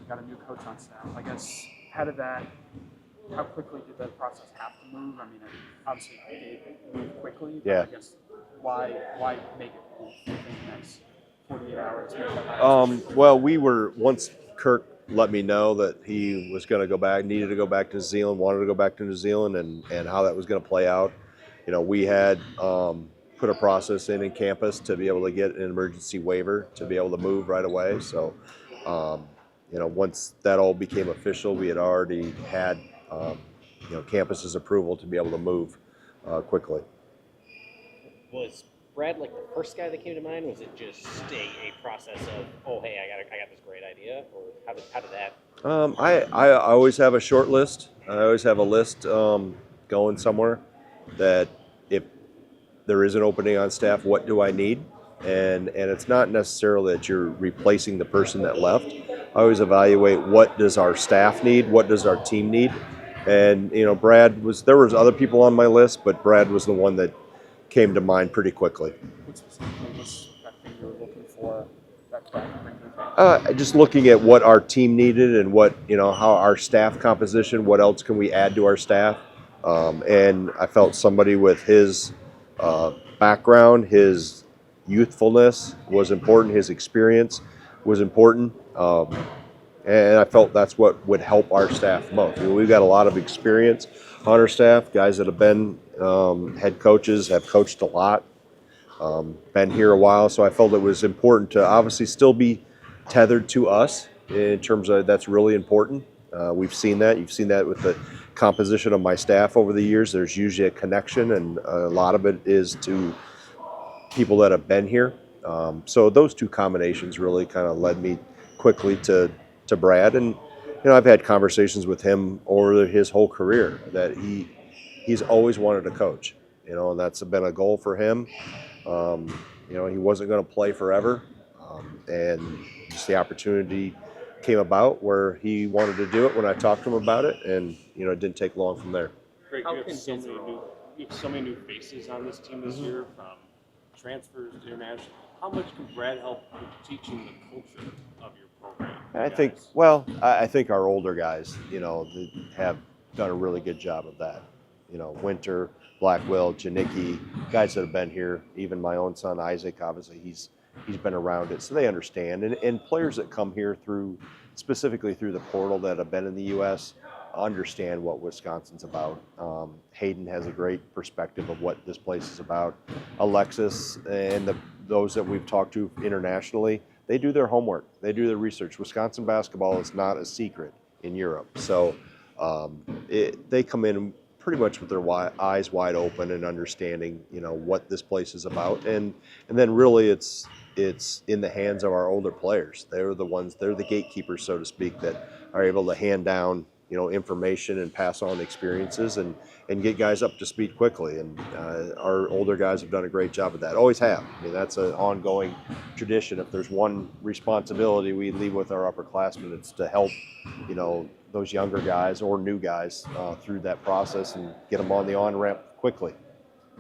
got a new coach on staff. I guess how quickly did that process have to move? I mean, obviously it moved quickly, but Yeah. I guess why make it move within the next 48 hours? Well, once Kirk let me know that he was going to go back, needed to go back to New Zealand, wanted to go back to New Zealand, and how that was going to play out. We had put a process in campus to be able to get an emergency waiver to be able to move right away. So, once that all became official, we had already had, campus's approval to be able to move quickly. Was Brad like the first guy that came to mind? Was it just a process of, oh hey, I got this great idea, or how did that? I always have a short list. I always have a list going somewhere that if there is an opening on staff, what do I need? And it's not necessarily that you're replacing the person that left. I always evaluate what does our staff need, what does our team need, and there was other people on my list, but Brad was the one that came to mind pretty quickly. What specifically was that thing you were looking for that Brad could bring to the table? Just looking at what our team needed and what how our staff composition, what else can we add to our staff, and I felt somebody with his background, his youthfulness was important, his experience was important, and I felt that's what would help our staff most. We've got a lot of experience on our staff, guys that have been head coaches, have coached a lot, been here a while, so I felt it was important to obviously still be tethered to us in terms of that's really important. We've seen that. You've seen that with the composition of my staff over the years. There's usually a connection, and a lot of it is to people that have been here. So those two combinations really kind of led me quickly to Brad, and I've had conversations with him over his whole career that he's always wanted to coach. And that's been a goal for him. He wasn't going to play forever, and just the opportunity came about where he wanted to do it when I talked to him about it, and it didn't take long from there. Greg, you have so many new faces on this team this year, from transfers to international. How much can Brad help with teaching the culture of your program? I think our older guys, have done a really good job of that. Winter, Blackwell, Janicki, guys that have been here. Even my own son Isaac, obviously he's been around it, so they understand. And players that come here specifically through the portal that have been in the U.S. understand what Wisconsin's about. Hayden has a great perspective of what this place is about. Alexis and those that we've talked to internationally, they do their homework. They do their research. Wisconsin basketball is not a secret in Europe. So they come in pretty much with their eyes wide open and understanding, what this place is about. And then really it's in the hands of our older players. They're the gatekeepers, so to speak, that are able to hand down, information and pass on experiences and get guys up to speed quickly. And our older guys have done a great job of that. Always have. I mean, that's an ongoing tradition. If there's one responsibility we leave with our upperclassmen, it's to help, those younger guys or new guys through that process and get them on the on-ramp quickly.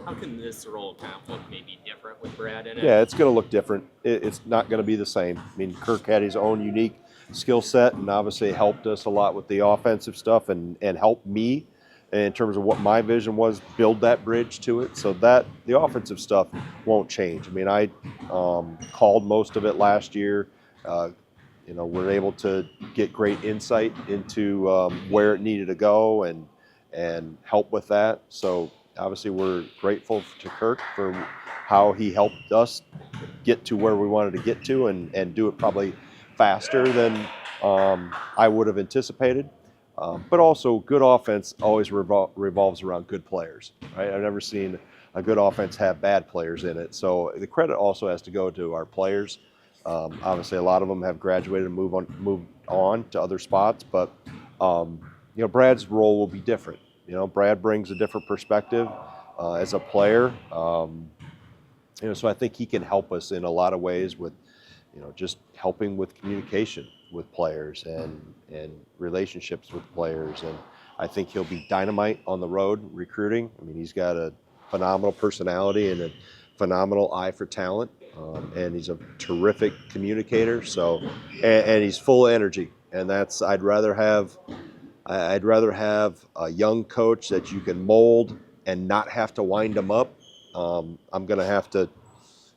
How can this role kind of look maybe different with Brad in it? Yeah, it's going to look different. It's not going to be the same. I mean, Kirk had his own unique skill set and obviously helped us a lot with the offensive stuff and helped me in terms of what my vision was, build that bridge to it, so that the offensive stuff won't change. I mean, I called most of it last year. We're able to get great insight into where it needed to go and help with that. So obviously we're grateful to Kirk for how he helped us get to where we wanted to get to and do it probably faster than I would have anticipated. But also good offense always revolves around good players, right? I've never seen a good offense have bad players in it. So the credit also has to go to our players. Obviously, a lot of them have graduated and moved on to other spots, but Brad's role will be different. Brad brings a different perspective as a player. So I think he can help us in a lot of ways with, just helping with communication with players and relationships with players. And I think he'll be dynamite on the road recruiting. I mean, he's got a phenomenal personality and a phenomenal eye for talent. And he's a terrific communicator. So, and he's full of energy. and that's I'd rather have a young coach that you can mold and not have to wind them up. I'm going to have to,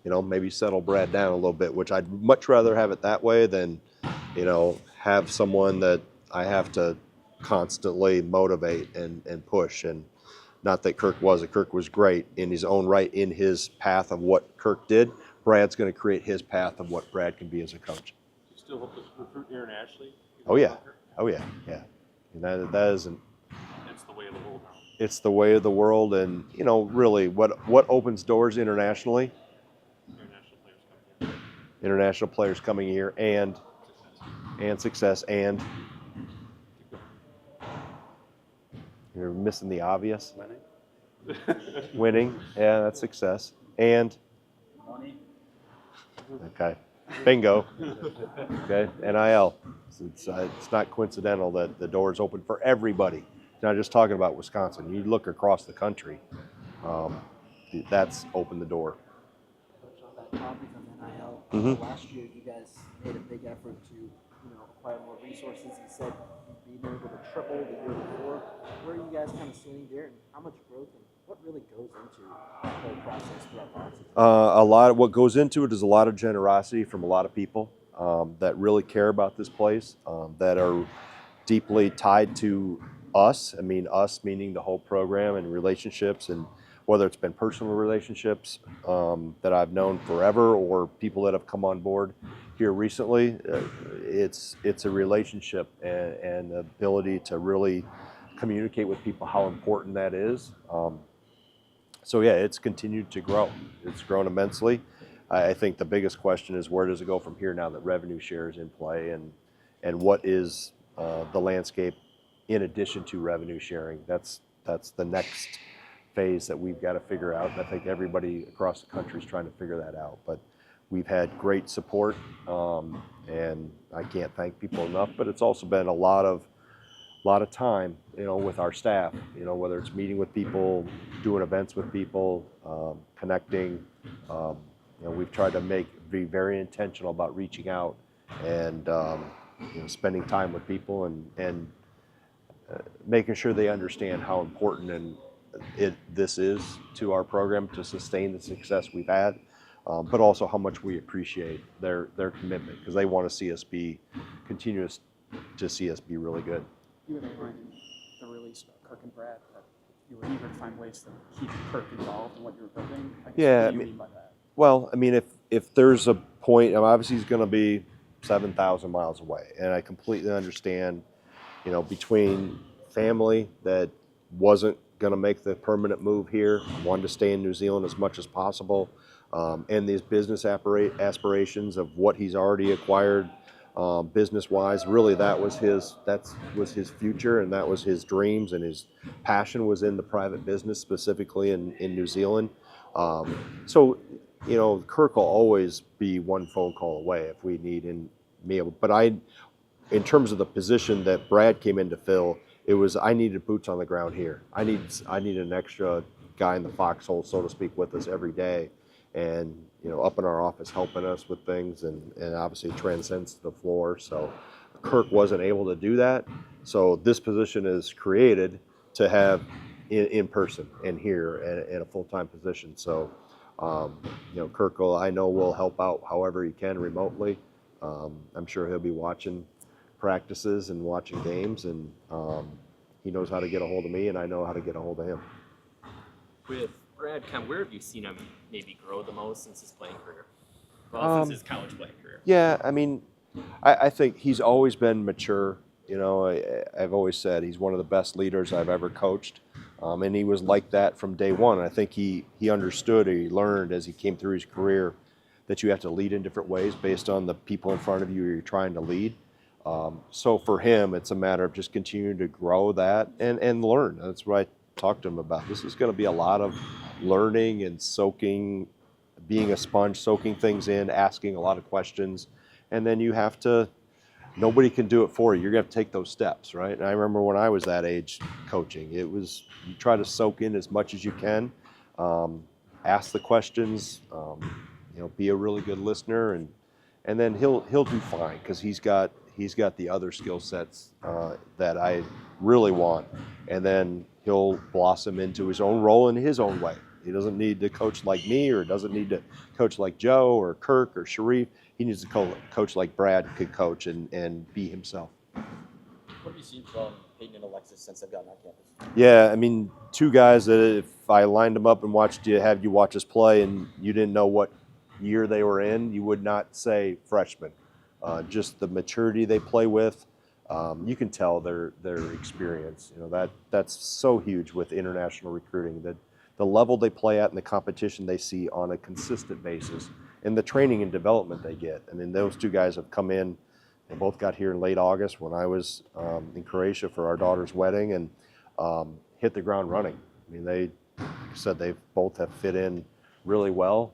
maybe settle Brad down a little bit, which I'd much rather have it that way than, have someone that I have to constantly motivate and push. And not that Kirk was great in his own right in his path of what Kirk did. Brad's going to create his path of what Brad can be as a coach. You still hope to recruit internationally? Oh yeah. Yeah. And that isn't. It's the way of the world now. It's the way of the world, and really, what opens doors internationally? International players coming here, and success, and you're missing the obvious. Winning, yeah, that's success, and Money. okay, bingo. Okay, NIL. It's not coincidental that the doors open for everybody. Not just talking about Wisconsin. You look across the country, that's opened the door. Touch on that topic of NIL. Mhm. Last year, you guys made a big effort to, acquire more resources. You said you'd been able to triple the year before. Where are you guys kind of standing there, and how much growth and what really goes into the whole process throughout the offseason? A lot of what goes into it is a lot of generosity from a lot of people that really care about this place, that are deeply tied to us. I mean, us meaning the whole program and relationships, and whether it's been personal relationships that I've known forever or people that have come on board here recently. It's a relationship and the ability to really communicate with people how important that is. So yeah, it's continued to grow. It's grown immensely. I think the biggest question is where does it go from here now that revenue share is in play, and what is the landscape in addition to revenue sharing? That's the next phase that we've got to figure out, and I think everybody across the country is trying to figure that out. But we've had great support, and I can't thank people enough. But it's also been a lot of time, with our staff. Whether it's meeting with people, doing events with people, connecting. We've tried to be very intentional about reaching out and spending time with people and making sure they understand how important this is to our program to sustain the success we've had, but also how much we appreciate their commitment, because they want to see us be really good. You had a line in the release about Kirk and Brad that you were eager to find ways to keep Kirk involved in what you were building. I guess, Yeah, what do you mean by that? Well, I mean, if there's a point, obviously he's going to be 7,000 miles away, and I completely understand, between family that wasn't going to make the permanent move here, wanted to stay in New Zealand as much as possible, and these business aspirations of what he's already acquired business-wise. Really, that was his future, and that was his dreams, and his passion was in the private business, specifically in New Zealand. So, Kirk will always be one phone call away if we need me. But in terms of the position that Brad came in to fill, I needed boots on the ground here. I need an extra guy in the foxhole, so to speak, with us every day, and up in our office helping us with things, and obviously transcends to the floor. So Kirk wasn't able to do that. So this position is created to have in person and here in a full-time position. So Kirk will help out however he can remotely. I'm sure he'll be watching practices and watching games, and he knows how to get a hold of me, and I know how to get a hold of him. With Brad, where have you seen him maybe grow the most since his playing career? Well, since his college playing career. Yeah, I mean, I think he's always been mature. I've always said he's one of the best leaders I've ever coached, and he was like that from day one. I think he understood, or he learned as he came through his career, that you have to lead in different ways based on the people in front of you you're trying to lead. So for him, it's a matter of just continuing to grow that and learn. That's what I talked to him about. This is going to be a lot of learning and soaking, being a sponge, soaking things in, asking a lot of questions, and then you have to. Nobody can do it for you. You're going to have to take those steps, right? And I remember when I was that age coaching, you try to soak in as much as you can, ask the questions, be a really good listener, and then he'll do fine, because he's got he's got the other skill sets that I really want, and then he'll blossom into his own role in his own way. He doesn't need to coach like me, or doesn't need to coach like Joe or Kirk or Sharif. He needs to coach like Brad could coach and be himself. What have you seen from Peyton and Alexis since they've gotten on campus? Yeah, I mean, two guys that if I lined them up and had you watch us play and you didn't know what year they were in, you would not say freshmen. Just the maturity they play with, you can tell their experience. You know, that's so huge with international recruiting. That the level they play at and the competition they see on a consistent basis, and the training and development they get. I mean, those two guys have come in. They both got here in late August when I was in Croatia for our daughter's wedding, and hit the ground running. I mean, like I said, they both have fit in really well,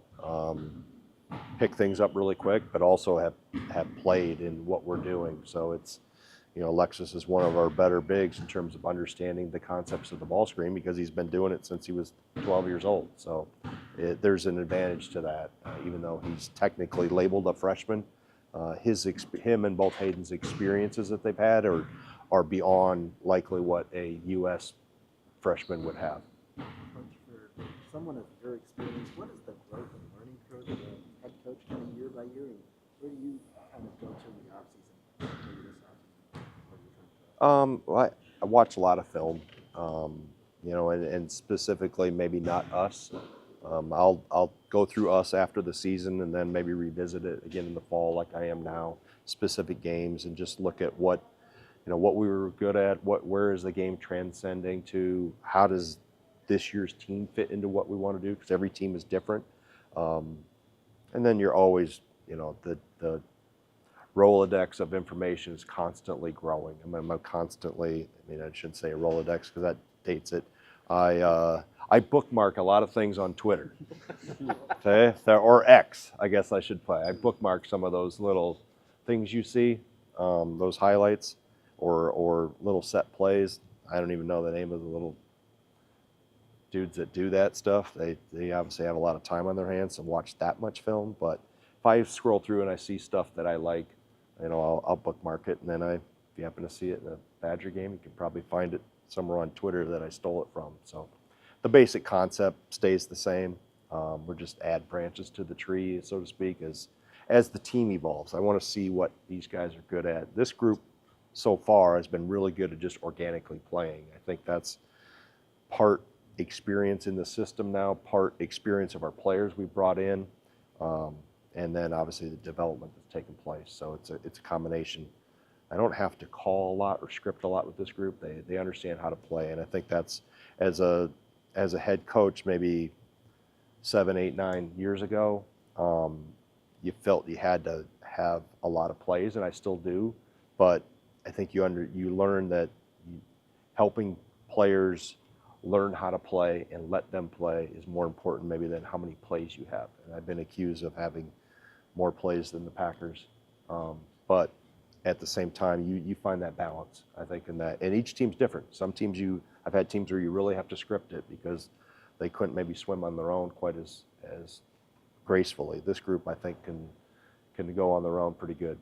pick things up really quick, but also have played in what we're doing. So it's, you know, Alexis is one of our better bigs in terms of understanding the concepts of the ball screen because he's been doing it since he was 12 years old. So there's an advantage to that, even though he's technically labeled a freshman. Him and both Hayden's experiences that they've had are beyond likely what a U.S. freshman would have. Coach, for someone of your experience, what is the growth and learning curve of a head coach kind of year by year, and where do you kind of go to in the offseason? Maybe this offseason? Well, I watch a lot of film, you know, and specifically maybe not us. I'll go through us after the season and then maybe revisit it again in the fall, like I am now. Specific games and just look at what we were good at. Where is the game transcending to? How does this year's team fit into what we want to do? Because every team is different. And then you're always, you know, the Rolodex of information is constantly growing. I'm constantly. I mean, I shouldn't say a Rolodex because that dates it. I bookmark a lot of things on Twitter, okay, or X, I guess I should play. I bookmark some of those little things you see, those highlights, or little set plays. I don't even know the name of the little dudes that do that stuff. They obviously have a lot of time on their hands and watch that much film. But if I scroll through and I see stuff that I like, you know, I'll bookmark it, and then if you happen to see it in a Badger game, you can probably find it somewhere on Twitter that I stole it from. So the basic concept stays the same. We're just add branches to the tree, so to speak, as the team evolves. I want to see what these guys are good at. This group so far has been really good at just organically playing. I think that's part experience in the system now, part experience of our players we brought in, and then obviously the development that's taken place. So it's a combination. I don't have to call a lot or script a lot with this group. They understand how to play, and I think that's as a head coach maybe 7, 8, 9 years ago, you felt you had to have a lot of plays, and I still do. But I think you learn that helping players learn how to play and let them play is more important maybe than how many plays you have. And I've been accused of having more plays than the Packers, but at the same time, you find that balance, I think, in that. And each team's different. Some teams I've had teams where you really have to script it because they couldn't maybe swim on their own quite as gracefully. This group, I think, can go on their own pretty good.